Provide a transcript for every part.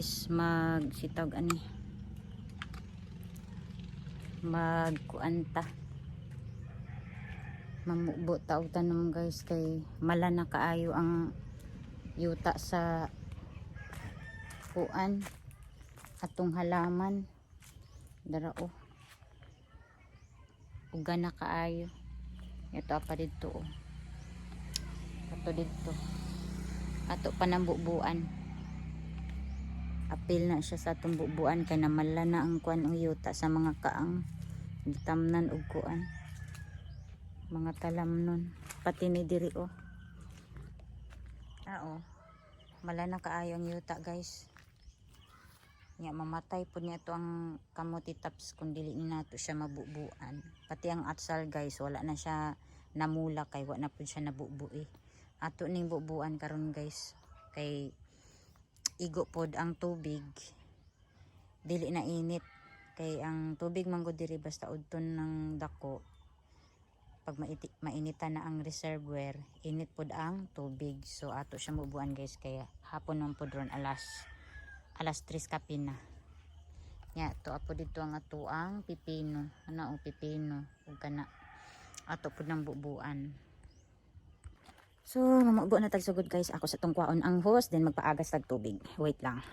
guys magsitag ani magkuanta mamubo taog tanom guys kay mala na kaayo ang yuta sa kuan atong halaman darao uga na kaayo ito pa dito ato dito ato panambubuan apil na siya sa atong bubuan kay namala na ang kuan ang yuta sa mga kaang gitamnan og kuan mga talamnon pati ni diri mala na kaayo ang yuta guys nya mamatay pud niya to ang kamuti taps kung dili ni nato siya mabubuan pati ang atsal guys wala na siya namula kay wala na pud siya nabubui ato ning bubuan karon guys kay igo pod ang tubig dili na init kay ang tubig manggod diri basta udton ng dako pag mainitan na ang reservoir init pod ang tubig so ato siya bubuan guys kaya hapon man pod ron alas 3 kapin na nya to apo dito ang ato ang pipino pipino ug kana ato pod nang bubuan. So mamubo na tag sugod guys ako sa tungkwaon ang hose then magpaagas tag tubig wait lang.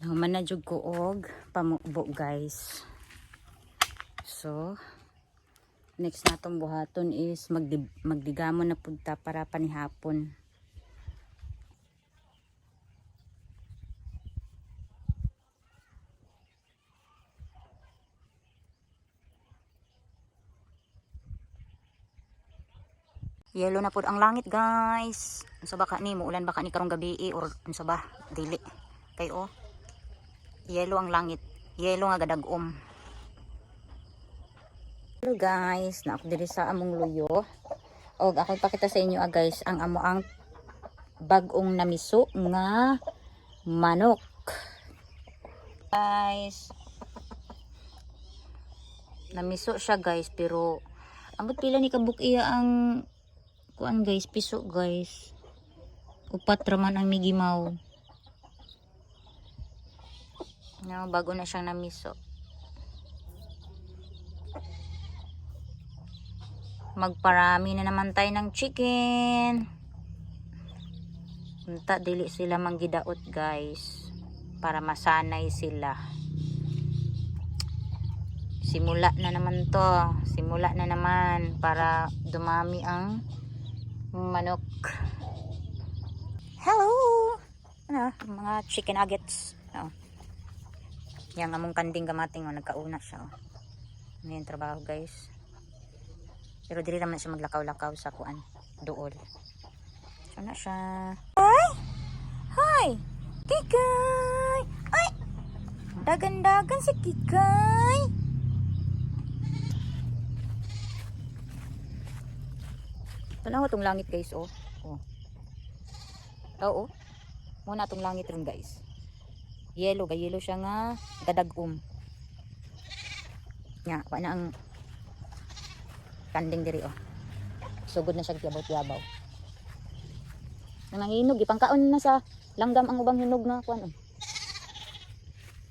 Human na jud ko og pamubo guys. So next natong buhaton is magdigamon na punta para panihapon. Yellow na pud ang langit guys. Unsa ba ka ni muulan ba ka ni karong gabi or unsa ba dili kay yellow ang langit. Yellow nga gadag-om. Hello guys, na ako diri sa among luyo. Og ako ipakita sa inyo guys ang amo ang bag-ong namiso nga manok. Guys, namiso siya guys pero ambot pila ni kabuk iya ang kuan guys, piso guys. Upat raman ang migimaw. No, bago na siyang namiso. Magparami na naman tayo ng chicken. Unta dili sila manggidaot guys para masanay sila. Simula na naman to. Simula na naman para dumami ang manok. Hello! Ano, mga chicken nuggets. Yang among kanding gamating nagkauna siya. Ano yung trabaho guys. Pero dili naman siya maglakaw-lakaw sa kuan duol. So na siya. Hi! Hi! Kikay! Ay! Dagan-dagan si Kikay! Tanaw itong langit guys oh. Oo. Muna itong langit rin guys. Yellow siya nga gadag-om. Nya, pa na ang kanding diri oh. Sugod na siya yabaw-yabaw. Nanganginog ipangkaon na sa langgam ang ubang hinog na kuan oh.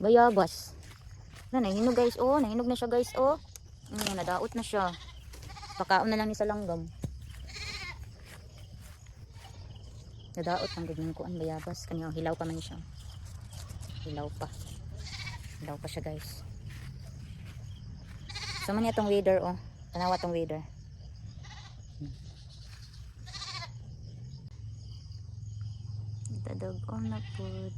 Bayabas. Na nahinog guys oh, nahinog na siya guys oh. Nadaot na siya. Pakaon na lang ni sa langgam. Nadaot ang gagawin ko ang bayabas. Kanya hilaw pa man siya. Hilaw pa siya guys. So man itong weather oh. Tanawa tong weather. Tadog on na pud.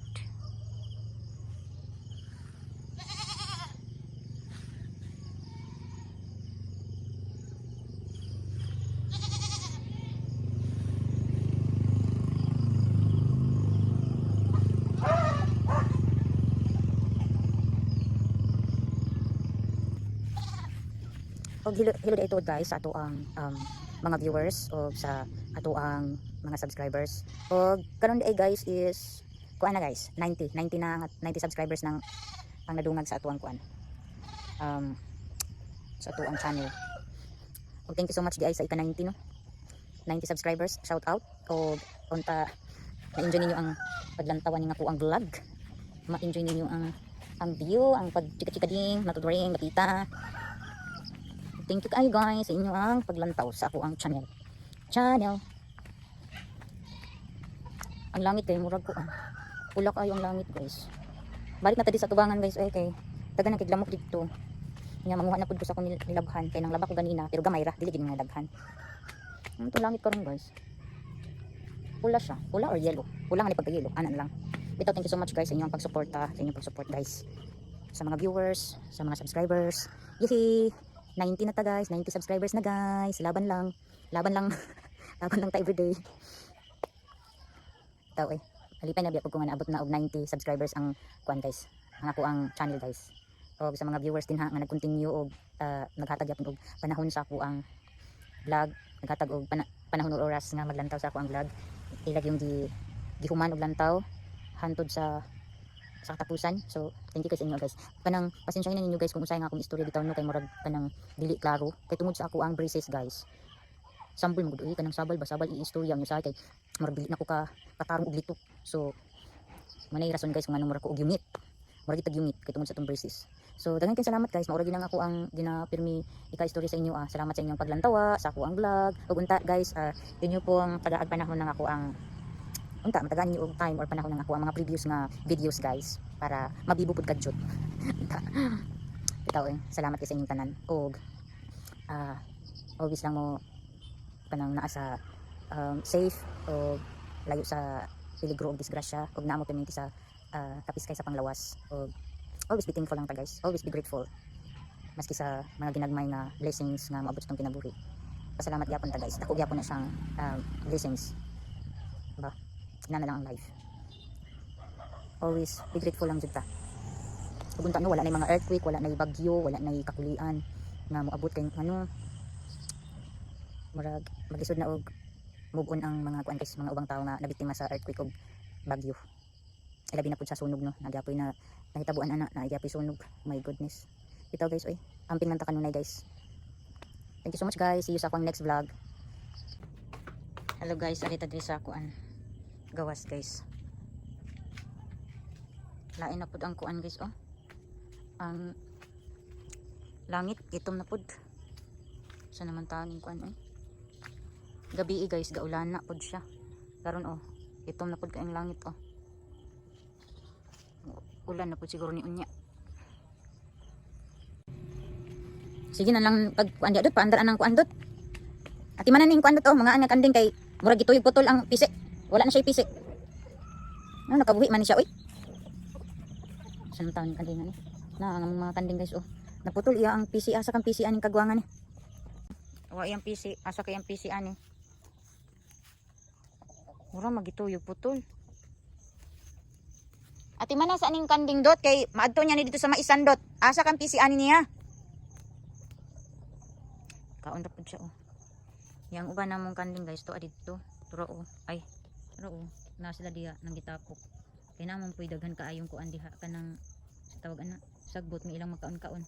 Og hello ito guys sa ato ang mga viewers o sa ato ang mga subscribers. Og karon day guys is kuan na guys 90 subscribers ng ang nadungag sa ato ang kuan sa ato ang channel. Og thank you so much guys sa ika 90 no. 90 subscribers, shout out. Og unta ma-enjoy ninyo ang paglantawan ni nga ko ang vlog. Ma-enjoy ninyo ang view, ang pagchika-chika ding, matuturing, makita. Thank you kayo guys sa inyo ang paglantaw sa ako ang channel. Ang langit kay murag ko pula kayo ang langit guys. Balik na tadi sa tubangan guys kay taga nang kiglamok dito. Nya manguha na pud ko sa akong nilabhan kay nang laba ko ganina pero gamay ra dili gid nga daghan. Ito langit karon guys. Pula siya, pula or yellow. Pula nga ni pagka-yellow, ana na lang. Bitaw thank you so much guys sa inyong pagsuporta, sa inyong pagsupport guys. Sa mga viewers, sa mga subscribers. Yay! 90 na ta guys, 90 subscribers na guys. Laban lang. Laban lang ta everyday. Taw alipay na biya pag kung naabot na og 90 subscribers ang kuan guys. Ang ako ang channel guys. O sa mga viewers din ha nga nag-continue og naghatag gyapon og panahon sa ako ang vlog, naghatag og panahon og oras nga maglantaw sa ako ang vlog. Ilag yung gihuman og lantaw hantod sa katapusan. So thank you guys inyo guys. Kanang pasensyahin na ninyo guys kung usay nga akong istorya bitaw no kay murag kanang dili klaro kay tungod sa ako ang braces guys. Sambol mo gud kanang sabal i-istorya mo sa kay murag dili nako ka katarong og litok. So manay rason guys kung anong murag ko og unit. Murag itag unit kay tungod sa tong braces. So daghan kay salamat guys. Maura ginang ako ang ginapirmi ika-istorya sa inyo Salamat sa inyong paglantawa sa ako ang vlog. Ug unta guys, inyo po ang pag-aag panahon ng ako ang unta matagaan niyo og time or panahon nga ako ang mga previous nga videos guys para mabibupod kadjot. Bitaw salamat kay sa inyong tanan og always lang mo kanang naa sa safe o layo sa peligro o disgrasya ug naa mo perminti sa kapiskay sa panglawas og always be thankful lang ta guys, always be grateful maski sa mga ginagmay nga blessings nga maabot sa kinabuhi. Pasalamat gyapon ta guys, dako gyapon na siyang blessings ba ina na lang ang life, always be grateful lang jud ta. Ug unta no wala nay mga earthquake, wala nay bagyo, wala nay kakulian nga moabot kay ano murag magisod na og move on ang mga kuan guys, mga ubang tao nga nabiktima sa earthquake ug bagyo. Ay labi na pud sa sunog no, nagyapoy na nahitabuan ana na nagyapoy sunog. My goodness. Bitaw guys oy, amping lang ta kanunay guys. Thank you so much guys, see you sa akong next vlog. Hello guys, arita diri sa kuan gawas guys. Lain na pud ang kuan guys oh. Ang langit itom na pud. Sa naman taning kuan oy. Gabi guys, gaulan na pud siya. Karon oh, itom na pud kay ang langit oh. Ulan na pud siguro ni unya. Sige na lang pag kuan dot paandar anang kuan dot. Ati manan ning kuan dot oh, mga anak kanding kay murag gituyog putol ang pisi. Wala na siya pisi. Ano nakabuhi man ni siya oy. Saan taon kanding ani? Na ang mga kanding guys oh. Naputol iya ang pisi asa kang pisi aning kagwangan ni. Wa iyang pisi asa kay ang pisi ani. Mura magituyog putol. Ati man sa aning kanding dot kay maadto niya ni dito sa maisan dot. Asa kang pisi ani niya? Kaon ra pud siya oh. Yang uban namong kanding guys to adito. Turo oh. Ay, turo oh. Na sila diha nang gitapok. Kay namon puy daghan kaayong kuan diha kanang tawag ana sagbot mi ilang makaon-kaon.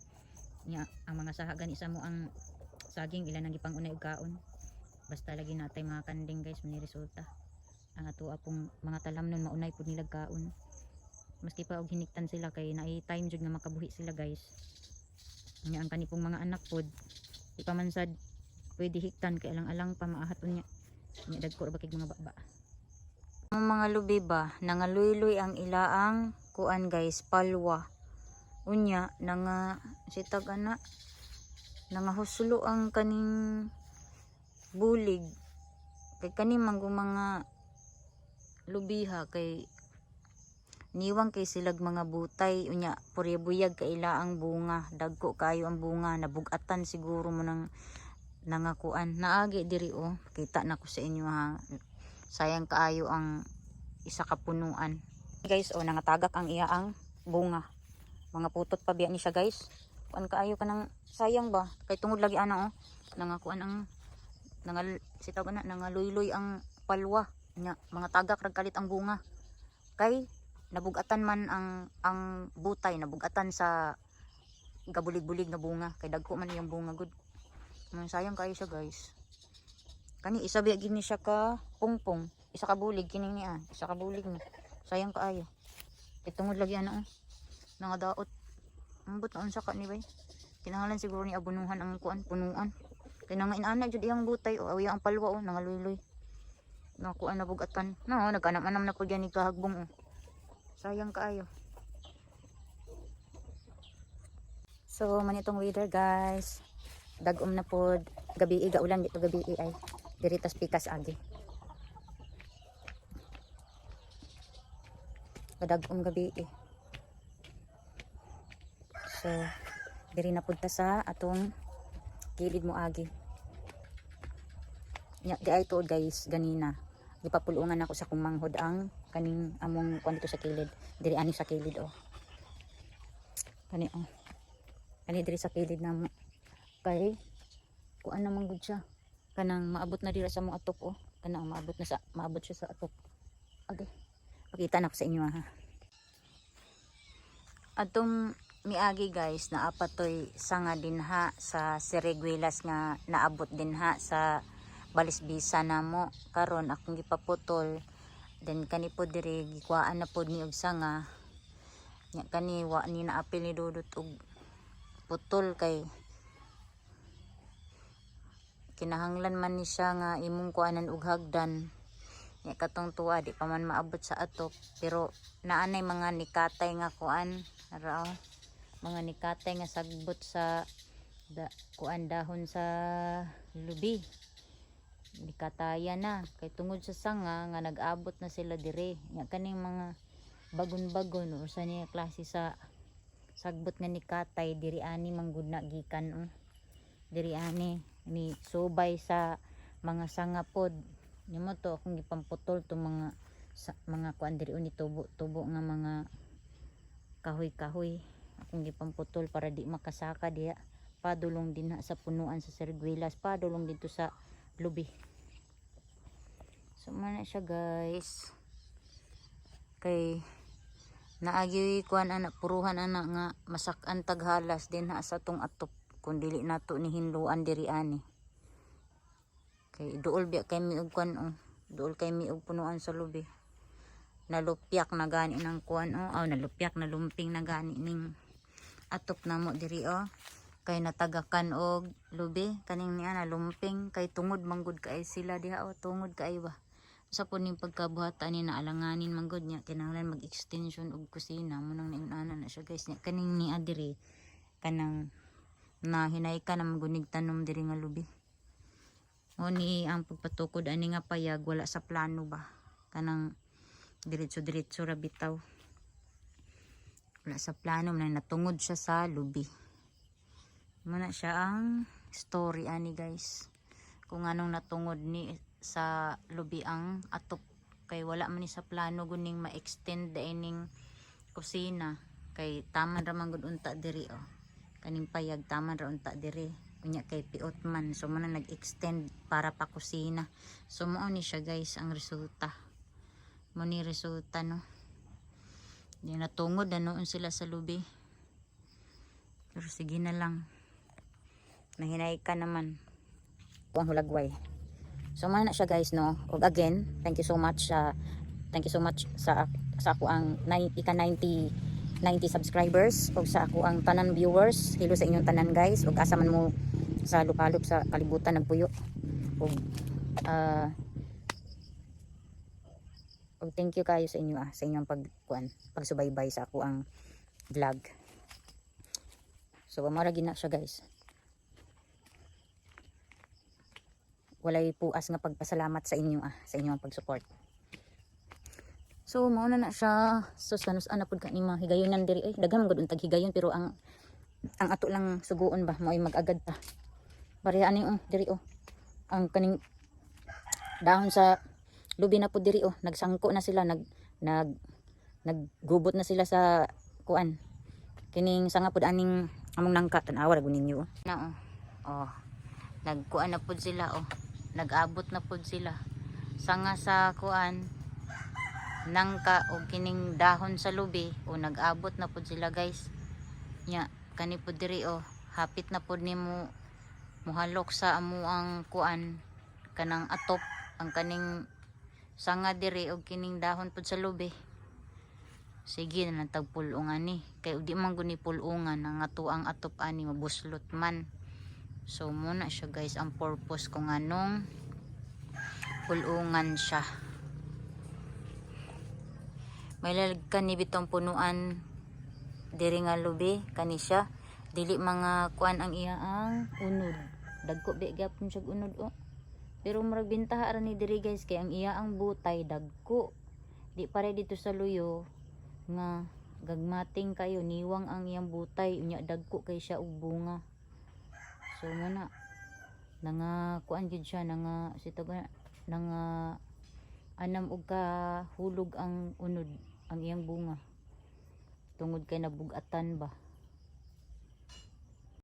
Nya ang mga saha gani sa mo ang saging ilan nang gipangunay og kaon. Basta lagi natay mga kanding guys muni resulta. Ang ato apong mga talam nun maunay pud nila kaon. Maski pa og hiniktan sila kay naay time jud nga makabuhi sila guys. Nya ang kanipong mga anak pod di pa man sad pwede hiktan kay alang-alang pa maahaton niya. Nya dagko ra bakig mga baba. Ang mga lubi ba nangaluy-luy ang ilaang kuan guys, palwa. Unya nanga sitag ana nangahusulo ang kaning bulig. Kay kani manggo mga lubiha kay niwang kay silag mga butay unya puryabuyag kay ilaang bunga, dagko kayo ang bunga, nabugatan siguro mo nang nangakuan. Naagi diri oh, kita na ko sa inyo ha. Sayang kaayo ang isa ka punuan. Guys oh, nangatagak ang iyaang bunga. Mga putot pa biya ni siya guys. Kuan kaayo kanang sayang ba? Kay tungod lagi ana oh, nangakuan ang sitaw na nangaluy-luy ang palwa. Nya mga tagak rag kalit ang bunga. Kay nabugatan man ang butay, nabugatan sa gabulig-bulig na bunga. Kay dagko man yung bunga good. Sayang kayo siya guys. Kani isa biya gid ni siya ka pungpong, isa ka bulig kining niya, isa ka bulig na. Sayang kaayo. Itungod lagi ana oh. Nangadaot. Ambot na unsa ka ni bay. Kinahanglan siguro ni abunuhan ang kuan punuan. Kay nangain-ana jud iyang butay o awiya ang palwa oh, nangaluy-luy. Nakuan na bugatan. No, nagkanam-anam na pud yan ni kahagbong oh. Sayang kaayo. So man itong weather guys. Dagom na pod. Gabi gaulan dito gabi ay. Diritas pikas agi. Kadagom gabi So diri na pud ta sa atong kilid mo agi. Nya di ay tuod guys ganina. Gipapulungan ako sa kumanghod ang kaning among kuan dito sa kilid. Diri ani sa kilid oh. Kani oh. Kani diri sa kilid namo. Kay kuan naman gud siya. Kanang maabot na dira sa mong atop oh. Kanang maabot siya sa atop. Okay. Pakita na ko sa inyo ha. Atong miagi guys na apatoy sanga dinha sa Siriguelas nga naabot dinha sa Balisbisa namo. Karon akong gipaputol. Then kani po diri gikuhaan na pod ni og sanga. Nya kani wa ni naapil ni dudot og putol kay kinahanglan man ni siya nga imong kuanan og hagdan. nya katong tuwa di pa man maabot sa atop, pero naanay mga nikatay nga kuan ara mga nikatay nga sagbot sa kuan dahon sa lubi. Nikatayan na kay tungod sa sanga nga nag-abot na sila dire nya kaning mga bagon-bagon o sa niya klase sa sagbot nga nikatay diri ani manggud na gikan diri ani ni subay sa mga sanga pod nimo to akong gipamputol to mga kuan diri ni tubo nga mga kahoy akong gipamputol para di makasaka diha padulong din sa punuan sa serguelas padulong dito sa lubi. So man na siya guys. Kay naagi kuan anak puruhan anak nga masak-an taghalas din ha sa tong atop kun dili nato ni hinluan diri ani. Kay duol biya kay miog kuan duol kay miog punuan sa lubi. Nalupyak na gani ng kuan nalupyak na lumping na gani ning atop namo diri kay natagakan og lubi kaning niya na lumping kay tungod manggod kay sila diha tungod kay ba sa po ning pagkabuhatan ni naalanganin manggod niya kinahanglan mag-extension og kusina mo nang niuna na siya guys niya kaning niya diri kanang nahinay ka na magunig tanom diri nga lubi o ni ang pagpatukod ani nga payag wala sa plano ba kanang diretso ra bitaw wala sa plano man natungod siya sa lubi. Muna siya ang story ani guys kung anong natungod ni sa lubi ang atop kay wala man ni sa plano guning ma-extend ining kusina kay taman ra man gud unta diri kaning payag taman ra unta diri unya kay piot man so muna nag-extend para pa kusina so mao ni siya guys ang resulta mo ni resulta no di natungod noon sila sa lubi pero sige na lang nahinay ka naman ang hulagway. So man na siya guys no. Og again, thank you so much sa ako ang ika 90 subscribers og sa ako ang tanan viewers. Hello sa inyong tanan guys. Og asa man mo sa lupalop sa kalibutan nagpuyo. Og thank you kayo sa inyo sa inyong pagsubaybay sa ako ang vlog. So mara gina siya guys. Walay puas nga pagpasalamat sa inyo sa inyong pag-support. So mao na siya so sanus ana pud kani mga higayonan diri daghang gud untag higayon pero ang ato lang suguon ba mo'y mag-agad ta. Bari ani diri ang kaning dahon sa lubi na pud diri nagsangko na sila naggubot na sila sa kuan. Kining sanga pud aning among nangka tan-awa ra ninyo na nagkuan na pud sila nag-abot na pud sila sanga sa kuan nangka o kining dahon sa lubi nag-abot na pud sila guys nya kani pud diri hapit na pud nimo muhalok sa amuang kuan kanang atop ang kaning sanga diri og kining dahon pud sa lubi sige na lang tagpulungan ni kay di man guni pulungan ang atuang atop ani mabuslot man. So muna siya guys ang purpose kung anong pulungan siya. May lalagkan ni bitong punuan diri nga lubi kani siya dili mga kuan ang iya ang unod. Dagko be gyapon siya unod Pero murag bintaha ra ni diri guys kay ang iya ang butay dagko. Di pare dito sa luyo nga gagmating kayo niwang ang iyang butay unya dagko kay siya og bunga. So muna nanga kuan gid siya nanga anam og ka hulog ang unod ang iyang bunga tungod kay nabugatan ba